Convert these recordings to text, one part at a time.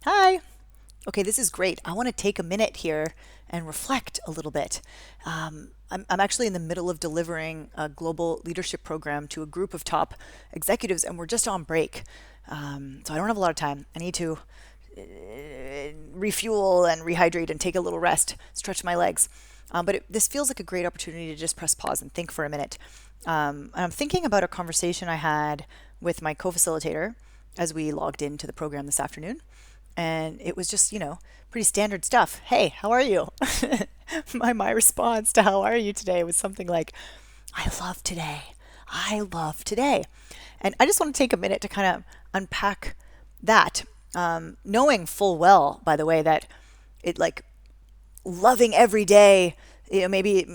Hi. Okay, this is great. I want to take a minute here and reflect a little bit. I'm actually in the middle of delivering a global leadership program to a group of top executives, and we're just on break. So I don't have a lot of time. I need to refuel and rehydrate and take a little rest, stretch my legs. This feels like a great opportunity to just press pause and think for a minute. And I'm thinking about a conversation I had with my co facilitator as we logged into the program this afternoon. And it was just, pretty standard stuff. Hey, how are you? My response to how are you today was something like, I love today. I love today. And I just want to take a minute to kind of unpack that, knowing full well, by the way, that it like loving every day, maybe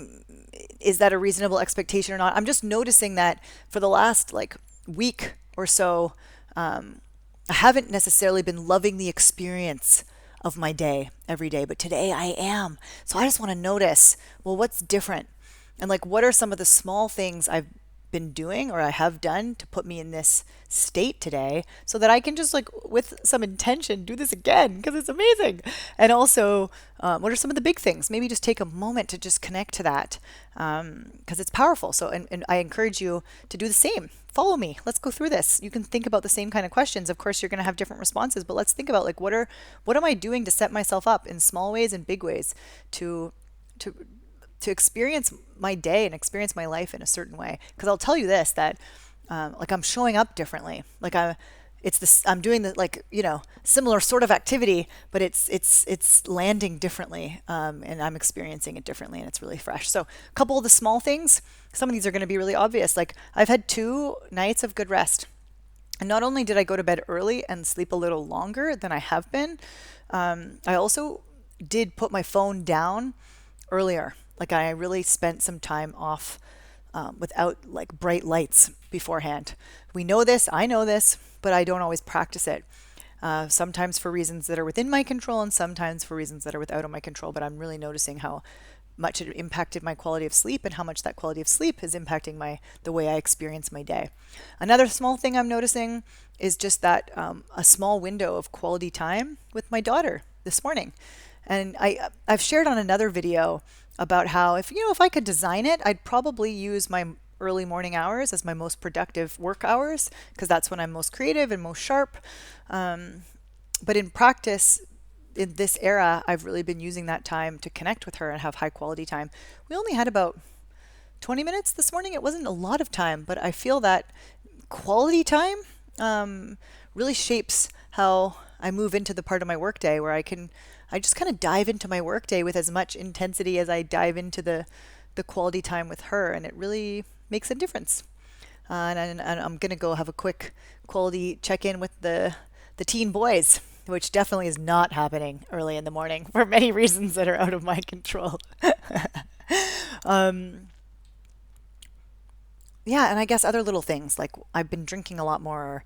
is that a reasonable expectation or not? I'm just noticing that for the last like week or so, I haven't necessarily been loving the experience of my day every day, but today I am. So I just want to notice, well, what's different? And like, what are some of the small things I've been doing or I have done to put me in this state today so that I can just like with some intention do this again because it's amazing. And also, what are some of the big things? Maybe just take a moment to just connect to that because it's powerful. So, and I encourage you to do the same. Follow me. Let's go through this. You can think about the same kind of questions. Of course, you're going to have different responses, but let's think about like what am I doing to set myself up in small ways and big ways to to to experience my day and experience my life in a certain way. Because I'll tell you this that like I'm showing up differently. Like I'm doing the like similar sort of activity, but it's landing differently, and I'm experiencing it differently, and it's really fresh. So a couple of the small things. Some of these are going to be really obvious. Like I've had 2 nights of good rest. And not only did I go to bed early and sleep a little longer than I have been, I also did put my phone down earlier. Like I really spent some time off without like bright lights beforehand. We know this, I know this, but I don't always practice it. Sometimes for reasons that are within my control and sometimes for reasons that are without of my control. But I'm really noticing how much it impacted my quality of sleep and how much that quality of sleep is impacting the way I experience my day. Another small thing I'm noticing is just that a small window of quality time with my daughter this morning. And I've shared on another video about how if I could design it, I'd probably use my early morning hours as my most productive work hours because that's when I'm most creative and most sharp. But in practice, in this era, I've really been using that time to connect with her and have high quality time. We only had about 20 minutes this morning. It wasn't a lot of time, but I feel that quality time really shapes how I move into the part of my workday where I just kind of dive into my workday with as much intensity as I dive into the quality time with her, and it really makes a difference. And I'm gonna go have a quick quality check in with the teen boys, which definitely is not happening early in the morning for many reasons that are out of my control. um, yeah, and I guess other little things like I've been drinking a lot more, or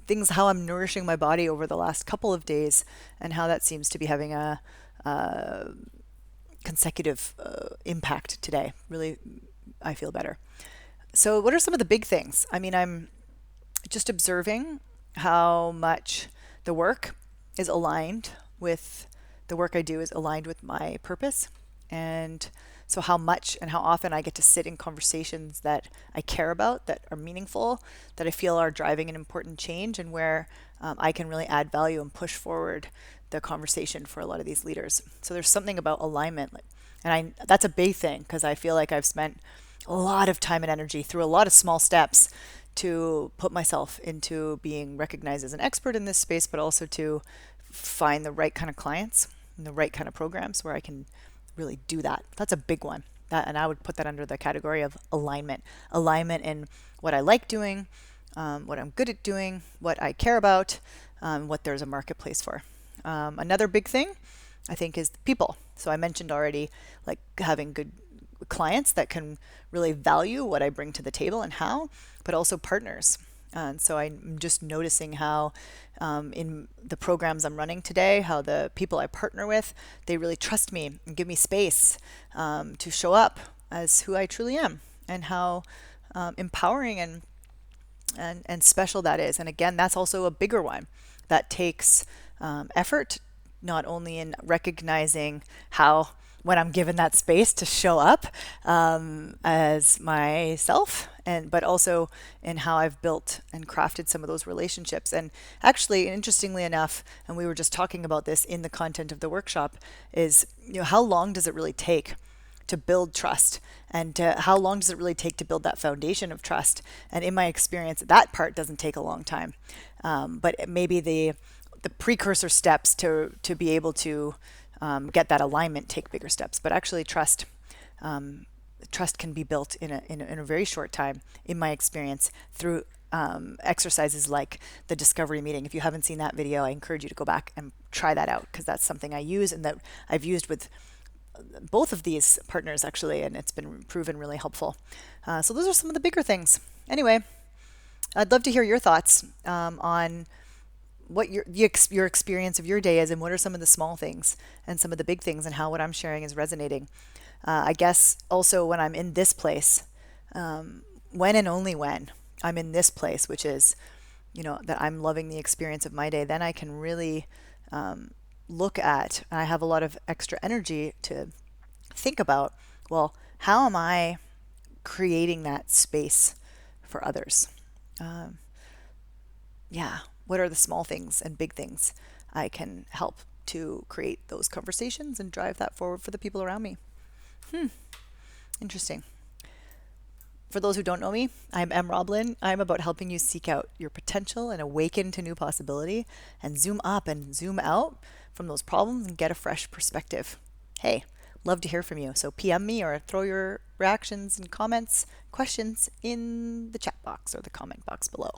things how I'm nourishing my body over the last couple of days, and how that seems to be having a consecutive impact today. Really, I feel better. So, what are some of the big things? I mean, I'm just observing how much the work is aligned with the work I do is aligned with my purpose. And so, how much and how often I get to sit in conversations that I care about, that are meaningful, that I feel are driving an important change, and where I can really add value and push forward the conversation for a lot of these leaders. So, there's something about alignment. And that's a big thing because I feel like I've spent a lot of time and energy through a lot of small steps to put myself into being recognized as an expert in this space, but also to find the right kind of clients and the right kind of programs where I can really do that. That's a big one. And I would put that under the category of alignment. Alignment in what I like doing, what I'm good at doing, what I care about, what there's a marketplace for. Another big thing, I think, is people. So I mentioned already, like having good clients that can really value what I bring to the table and how, but also partners. And so I'm just noticing how in the programs I'm running today, how the people I partner with, they really trust me and give me space to show up as who I truly am, and how empowering and special that is. And again, that's also a bigger one that takes effort, not only in recognizing how, when I'm given that space to show up as myself, and but also in how I've built and crafted some of those relationships. And actually, interestingly enough, and we were just talking about this in the content of the workshop, is how long does it really take to build trust, and how long does it really take to build that foundation of trust? And in my experience, that part doesn't take a long time, but maybe the precursor steps to be able to get that alignment take bigger steps. But actually, trust can be built in a very short time, in my experience, through exercises like the discovery meeting. If you haven't seen that video, I encourage you to go back and try that out, because that's something I use and that I've used with both of these partners actually, and it's been proven really helpful. So those are some of the bigger things. Anyway, I'd love to hear your thoughts on what your experience of your day is, and what are some of the small things and some of the big things, and how what I'm sharing is resonating. I guess also when I'm in this place, when and only when I'm in this place, which is, that I'm loving the experience of my day, then I can really look at, and I have a lot of extra energy to think about, well, how am I creating that space for others? Yeah, what are the small things and big things I can help to create those conversations and drive that forward for the people around me? Interesting. For those who don't know me, I'm Em Roblin. I'm about helping you seek out your potential and awaken to new possibility, and zoom up and zoom out from those problems and get a fresh perspective. Hey, love to hear from you. So PM me or throw your reactions and comments, questions in the chat box or the comment box below.